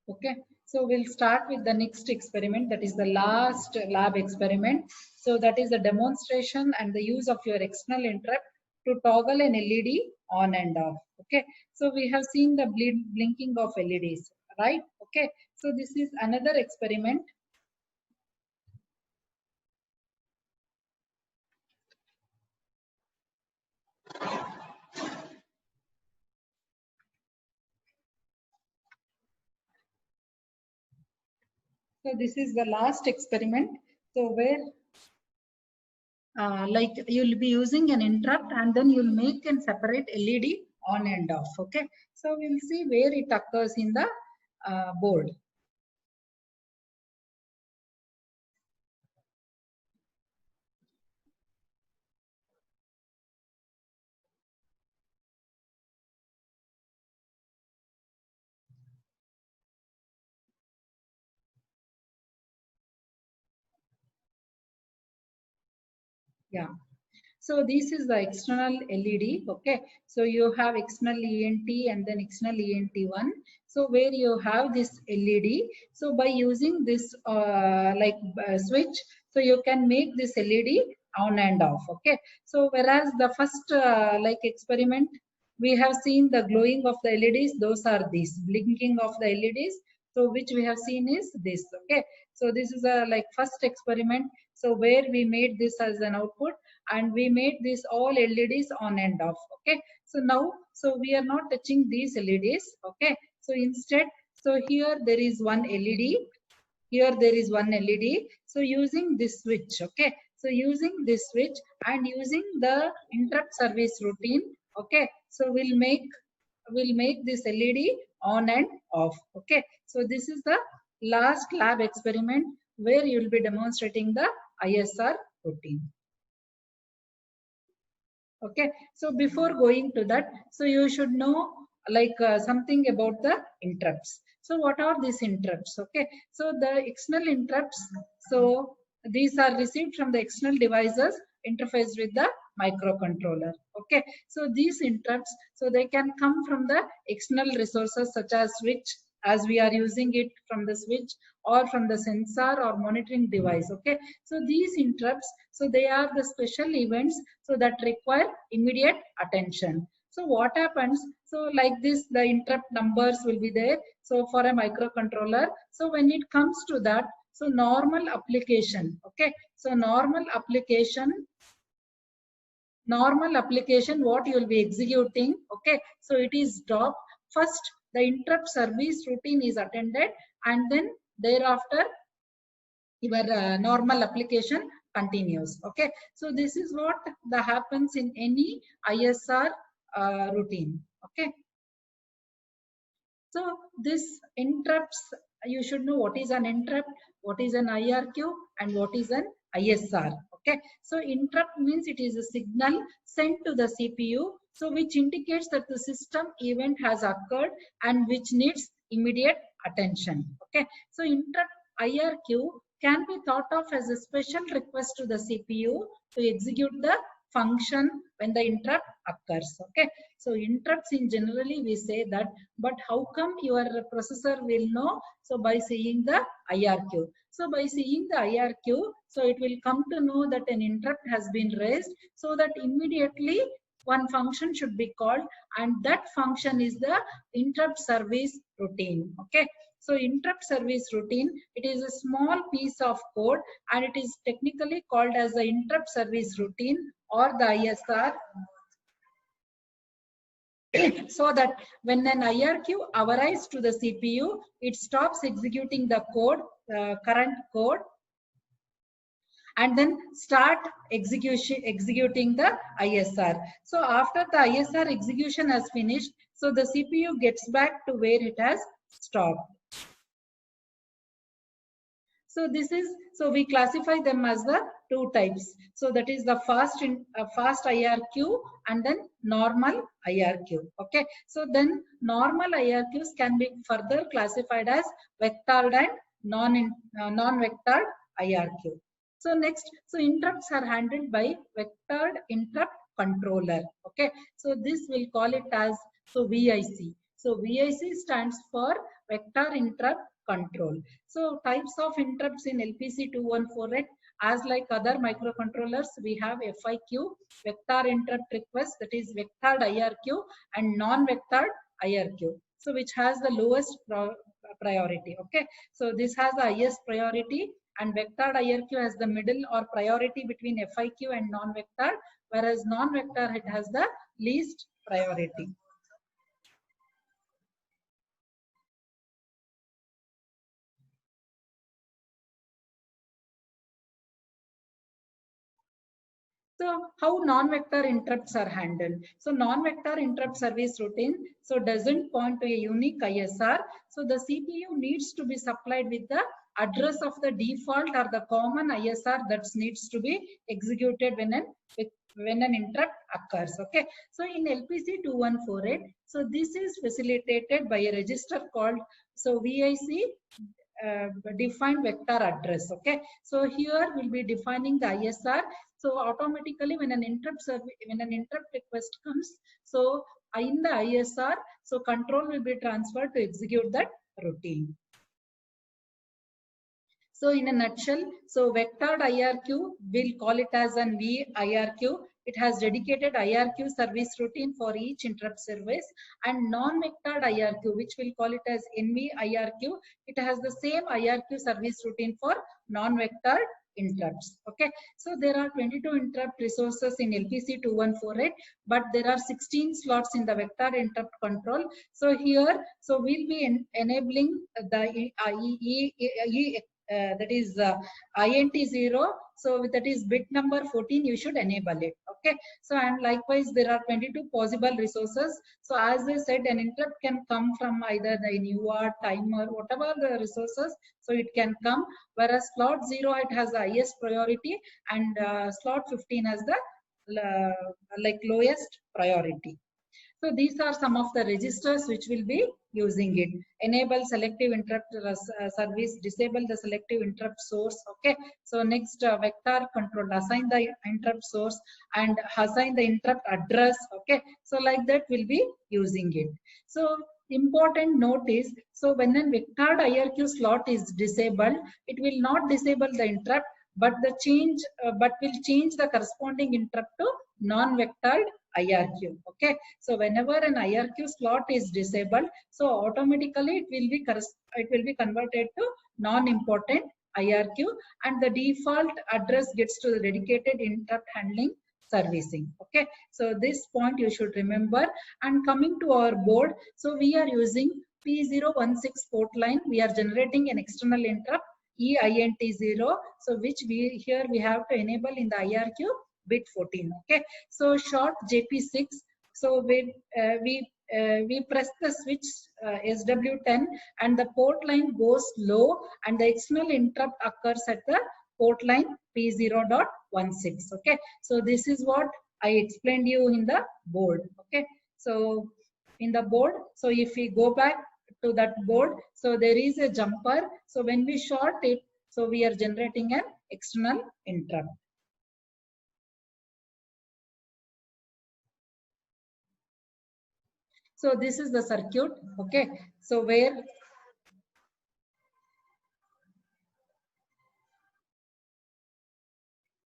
Okay, so we'll start with the next experiment, that is the last lab experiment. So that is the demonstration and the use of your external interrupt to toggle an LED on and off. Okay, so we have seen the blinking of LEDs, right? Okay, so this is another experiment. So this is the last experiment. So where like you'll be using an interrupt and then you'll make and separate LED on and off. Okay, so we'll see where it occurs in the board. Yeah. So this is the external LED. Okay. So you have external ENT and then external ENT1. So where you have this LED. So by using this switch, so you can make this LED on and off. Okay. So whereas the first experiment, we have seen the glowing of the LEDs. Those are these blinking of the LEDs. So which we have seen is this. Okay. So this is a first experiment. So where we made this as an output and we made this all LEDs on and off. Okay, so now we are not touching these LEDs. Okay, so instead, so here there is one LED, here there is one LED. So using this switch, okay, so using this switch and using the interrupt service routine, okay, so we'll make this LED on and off. Okay, so this is the last lab experiment where you will be demonstrating the ISR routine. Okay, so before going to that, so you should know something about the interrupts. So what are these interrupts? Okay, so the external interrupts, so these are received from the external devices interfaced with the microcontroller. Okay, so these interrupts, so they can come from the external resources such as switch, as we are using it from the switch, or from the sensor or monitoring device. Okay, so these interrupts, so they are the special events so that require immediate attention. So what happens, so like this the interrupt numbers will be there, so for a microcontroller. So when it comes to that, so normal application, okay, so normal application what you will be executing, okay, so it is dropped. First the interrupt service routine is attended and then thereafter your normal application continues. Okay, so this is what that happens in any ISR routine. Okay, so this interrupts, you should know what is an interrupt, what is an IRQ, and what is an ISR. Okay, so interrupt means it is a signal sent to the CPU, so which indicates that the system event has occurred and which needs immediate attention. Okay, so interrupt IRQ can be thought of as a special request to the CPU to execute the function when the interrupt occurs. Okay, so interrupts in generally we say that, but how come your processor will know? So by seeing the IRQ. So by seeing the IRQ, so it will come to know that an interrupt has been raised, so that immediately one function should be called, and that function is the interrupt service routine. Okay, so interrupt service routine, it is a small piece of code and it is technically called as the interrupt service routine or the ISR. So that when an IRQ arrives to the CPU, it stops executing the code, current code, and then start executing the ISR. So after the ISR execution has finished, so the CPU gets back to where it has stopped. So this is, so we classify them as the two types. So that is the fast IRQ and then normal IRQ. Okay. So then normal IRQs can be further classified as vectored and non-vectored IRQ. So next, so interrupts are handled by vectored interrupt controller. Okay. So this will call it as, so VIC. So VIC stands for Vector Interrupt Control. So types of interrupts in LPC 2148, as like other microcontrollers, we have FIQ, Vector Interrupt Request, that is vectored IRQ, and non-vectored IRQ. So which has the lowest priority. Okay, so this has the highest priority, and vectored IRQ has the middle or priority between FIQ and non-vectored, whereas non-vector it has the least priority. So how non-vector interrupts are handled? So non-vector interrupt service routine, so doesn't point to a unique ISR. So the CPU needs to be supplied with the address of the default or the common ISR that needs to be executed when an interrupt occurs. Okay. So in LPC 2148, so this is facilitated by a register called VIC defined vector address. Okay, so here we'll be defining the ISR. So automatically when an interrupt request comes, so in the ISR, so control will be transferred to execute that routine. So in a nutshell, so vectored IRQ, we'll call it as an VIRQ. It has dedicated IRQ service routine for each interrupt service, and non-vectored IRQ, which we'll call it as NVIRQ. It has the same IRQ service routine for non-vectored interrupts. Okay, so there are 22 interrupt resources in LPC 2148, but there are 16 slots in the vector interrupt control. So here, so we'll be enabling the that is INT0. So that is bit number 14, you should enable it. Okay, so and likewise there are 22 possible resources. So as I said, an interrupt can come from either the UART, timer, whatever the resources, so it can come, whereas slot 0 it has the highest priority, and slot 15 has the lowest priority. So these are some of the registers which will be using it. Enable selective interrupt service, disable the selective interrupt source. Okay. So next vector control, assign the interrupt source and assign the interrupt address. Okay. So like that we'll be using it. So important note is, so when a vectored IRQ slot is disabled, it will not disable the interrupt, but will change the corresponding interrupt to non-vectored IRQ. Okay, so whenever an IRQ slot is disabled, so automatically it will be converted to non-important IRQ, and the default address gets to the dedicated interrupt handling servicing. Okay, so this point you should remember. And coming to our board, so we are using P016 port line. We are generating an external interrupt EINT0, so which we have to enable in the IRQ bit 14. Okay, so short JP6. So we press the switch SW10, and the port line goes low, and the external interrupt occurs at the port line P0.16. Okay, so this is what I explained you in the board. Okay, so in the board, so if we go back to that board, so there is a jumper. So when we short it, so we are generating an external interrupt. So this is the circuit. Okay, so where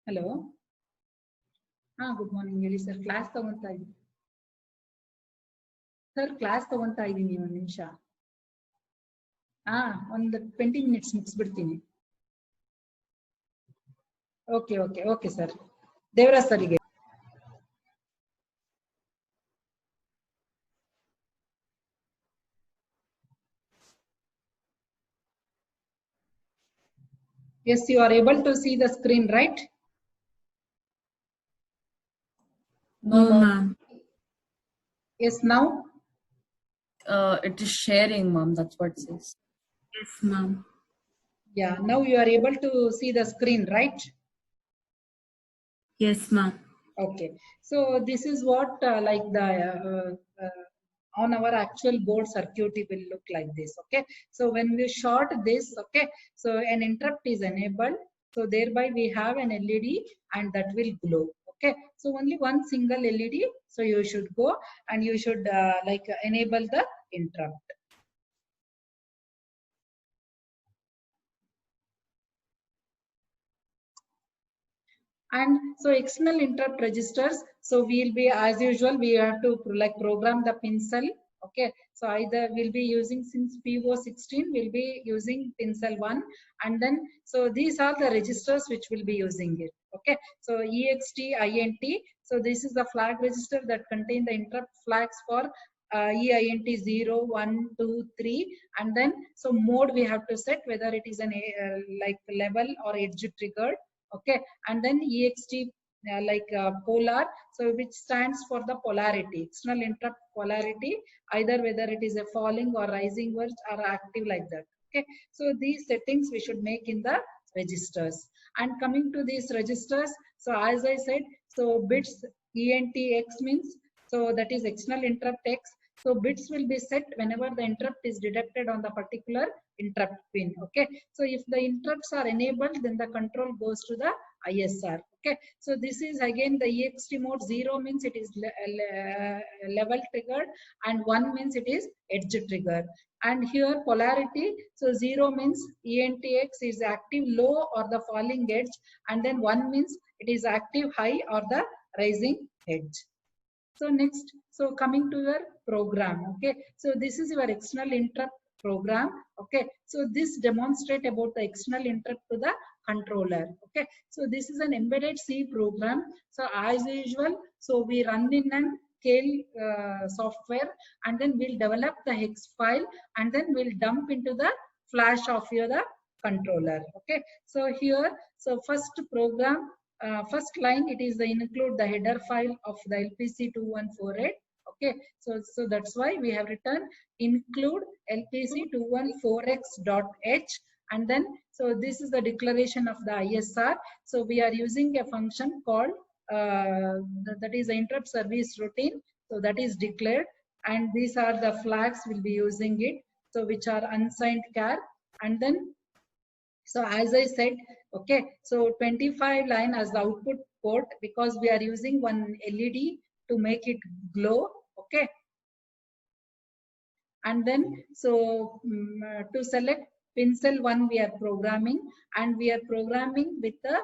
hello, good morning, ಹೇಳಿ sir. Class ತಗೊಂತಾ ಇದ್ದೀನಿ sir, class ತಗೊಂತಾ ಇದ್ದೀನಿ, ಒಂದು ನಿಮಿಷ. ಒಂದು 20 minutes ಮುಗಿಸ್ಬಿಡ್ತೀನಿ. Okay sir. Devaraj ಸರಿಗೆ. Yes, you are able to see the screen, right? No, ma'am. Yes, now? It is sharing, ma'am. That's what it says. Yes, ma'am. Yeah, now you are able to see the screen, right? Yes, ma'am. Okay, so this is what like the on our actual board circuit it will look like this. Okay, so when we short this, okay, so an interrupt is enabled, so thereby we have an LED and that will glow. Okay, so only one single LED. So you should go and you should enable the interrupt. And so external interrupt registers. So we'll be, as usual, we have to program the pincel. Okay, so either we'll be using, since PO16, we'll be using pincel 1, and then so these are the registers which will be using it. Okay, so EXT, INT. So this is the flag register that contain the interrupt flags for EINT 0, 1, 2, 3, and then so mode we have to set whether it is an level or edge triggered. Okay, and then EXT polar, so which stands for the polarity, external interrupt polarity, either whether it is a falling or rising verge or active like that. Okay, so these settings we should make in the registers. And coming to these registers, so as I said, so bits ENTX means, so that is external interrupt X. So bits will be set whenever the interrupt is detected on the particular interrupt pin. Okay, so if the interrupts are enabled, then the control goes to the ISR. Okay, so this is again the EXT mode. 0 means it is level triggered, and 1 means it is edge triggered. And here polarity, so 0 means ENTX is active low or the falling edge, and then 1 means it is active high or the rising edge. So next, so coming to your program. Okay, so this is your external interrupt program. Okay, so this demonstrate about the external interrupt to the controller. Okay, so this is an embedded C program. So as usual, so we run in an Keil software, and then we'll develop the hex file, and then we'll dump into the flash of your the controller. Okay, so here, so first program, first line, it is the include the header file of the LPC2148. Okay, so that's why we have written include LPC214x.h, and then so this is the declaration of the ISR. So we are using a function called that is the interrupt service routine. So that is declared, and these are the flags we'll be using it. So which are unsigned char, and then so as I said, okay, so 25 line as the output port, because we are using one LED to make it glow. Okay, and then so to select pincel 1 we are programming, and we are programming with the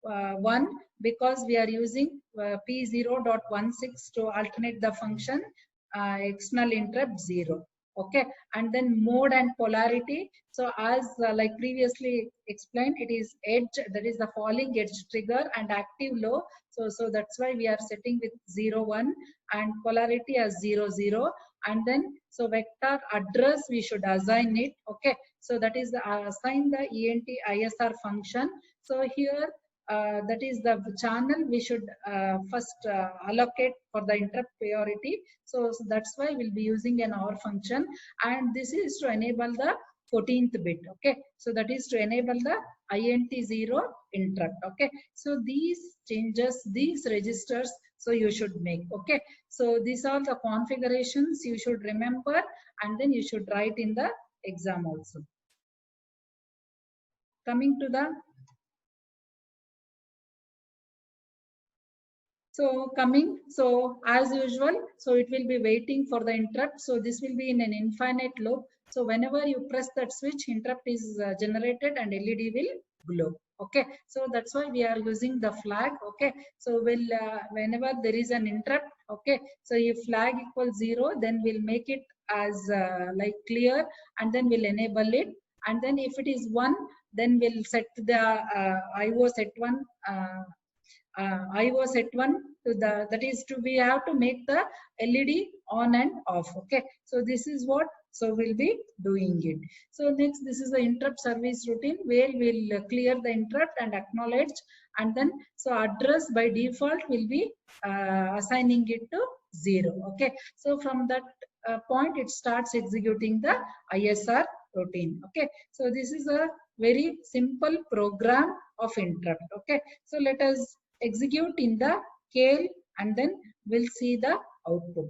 1 because we are using P0.16 to alternate the function external interrupt 0. Okay, and then mode and polarity. So as like previously explained, it is edge, that is the falling edge trigger, and active low. So that's why we are setting with 0, 1, and polarity as 0, 0. And then so vector address we should assign it. Okay, so that is the assign the ENT ISR function. So here that is the channel we should first allocate for the interrupt priority. So that's why we'll be using an OR function, and this is to enable the 14th bit. Okay, so that is to enable the INT0 interrupt. Okay, so these changes, these registers, so you should make. Okay, so these are the configurations you should remember, and then you should write in the exam also. Coming to the so as usual, so it will be waiting for the interrupt. So this will be in an infinite loop. So whenever you press that switch, interrupt is generated and LED will glow. Okay, so that's why we are using the flag. Okay, so whenever there is an interrupt, okay, so if flag equals 0, then we'll make it as like clear, and then we'll enable it. And then if it is 1, then we'll set the IO set 1 IO set 1 to the, that is to, we have to make the LED on and off. Okay, so this is what, so we'll be doing it. So next, this is the interrupt service routine where we'll clear the interrupt and acknowledge, and then so address by default will be assigning it to 0. Okay, so from that point it starts executing the ISR routine. Okay, so this is a very simple program of interrupt. Okay, so let us execute in the Keil, and then we'll see the output.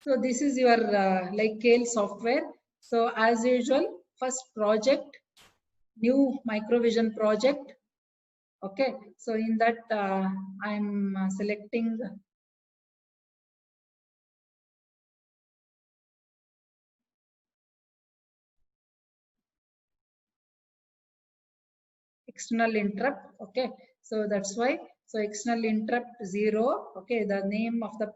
So this is your like Kale software. So as usual, first project, new microvision project. Okay, so in that I'm selecting external interrupt. Okay, so that's why, so external interrupt 0. Okay, the name of the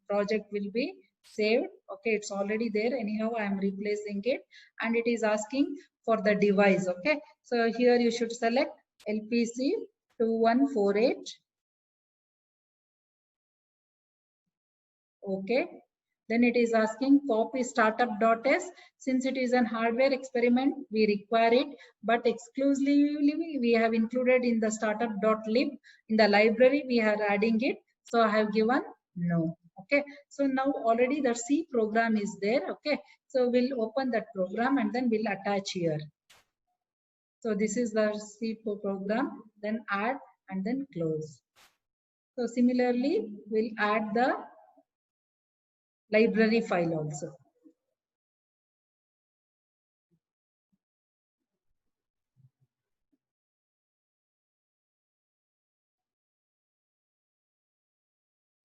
project will be saved. Okay, it's already there. Anyhow, I am replacing it, and it is asking for the device. Okay, so here you should select LPC 2148. Okay, then it is asking copy startup.s. Since it is an hardware experiment, we require it, but exclusively we have included in the startup.lib. In the library, we are adding it. So I have given no. Okay, so now already the C program is there. Okay, so we'll open that program and then we'll attach here. So this is the C program, then add and then close. So similarly, we'll add the library file also.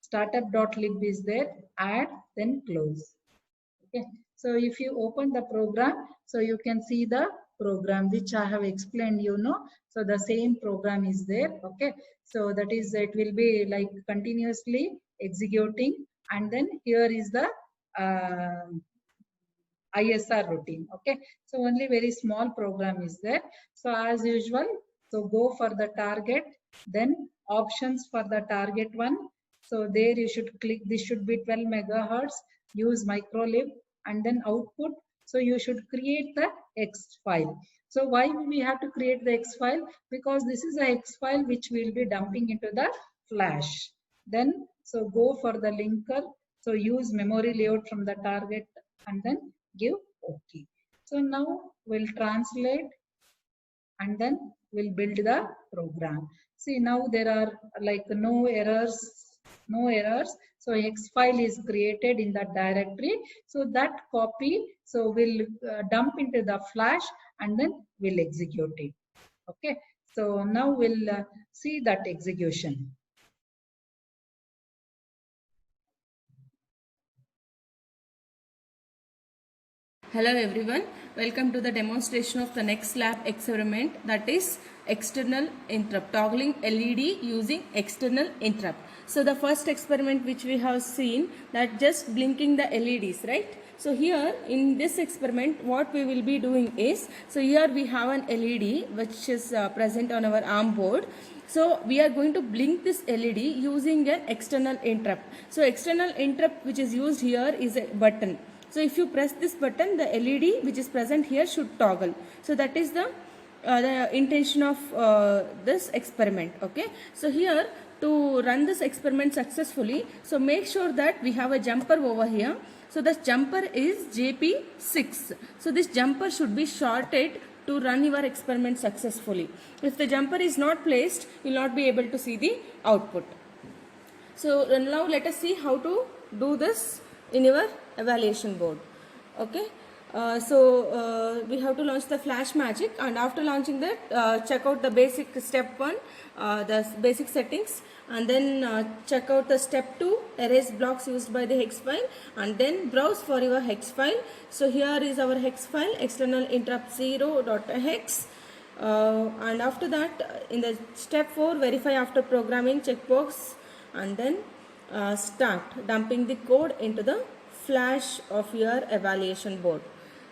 Startup.lib is there, add, then close. Okay, so if you open the program, so you can see the program which I have explained, so the same program is there. Okay, so that is, it will be like continuously executing, and then here is the ISR routine. Okay, so only very small program is there. So as usual, so go for the target, then options for the target one. So there you should click, this should be 12 megahertz, use microlib, and then output. So you should create the X file. So why we have to create the X file? Because this is a X file which we will be dumping into the flash. Then so go for the linker. So use memory layout from the target and then give OK. So now we'll translate and then we'll build the program. See, now there are like no errors. So X file is created in that directory. So that copy, so we'll dump into the flash and then we'll execute it. Okay. So now we'll see that execution. Hello everyone, welcome to the demonstration of the next lab experiment, that is external interrupt, toggling LED using external interrupt. So the first experiment which we have seen, that just blinking the LEDs, right? So here in this experiment what we will be doing is, so here we have an LED which is present on our ARM board. So we are going to blink this LED using an external interrupt. So external interrupt which is used here is a button. So if you press this button, the LED which is present here should toggle. So that is the intention of this experiment. Okay. So here to run this experiment successfully, so make sure that we have a jumper over here. So this jumper is JP6. So this jumper should be shorted to run your experiment successfully. If the jumper is not placed, you will not be able to see the output. So now let us see how to do this in your evaluation board. Okay, we have to launch the Flash Magic, and after launching that, check out the basic step 1, the basic settings, and then check out the step 2, erase blocks used by the hex file, and then browse for your hex file. So here is our hex file, external interrupt 0.hex. And after that, in the step 4, verify after programming checkbox, and then start dumping the code into the flash of your evaluation board.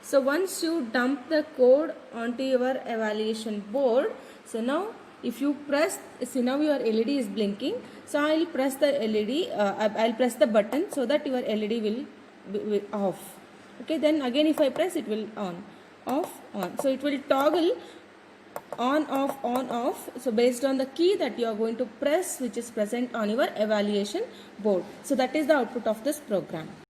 So once you dump the code onto your evaluation board, so now if you press, see now your LED is blinking. So I will press the LED, I'll press the button so that your LED will be off. Okay, then again if I press, it will on, off, on. So it will toggle on, off. So based on the key that you are going to press, which is present on your evaluation board. So that is the output of this program.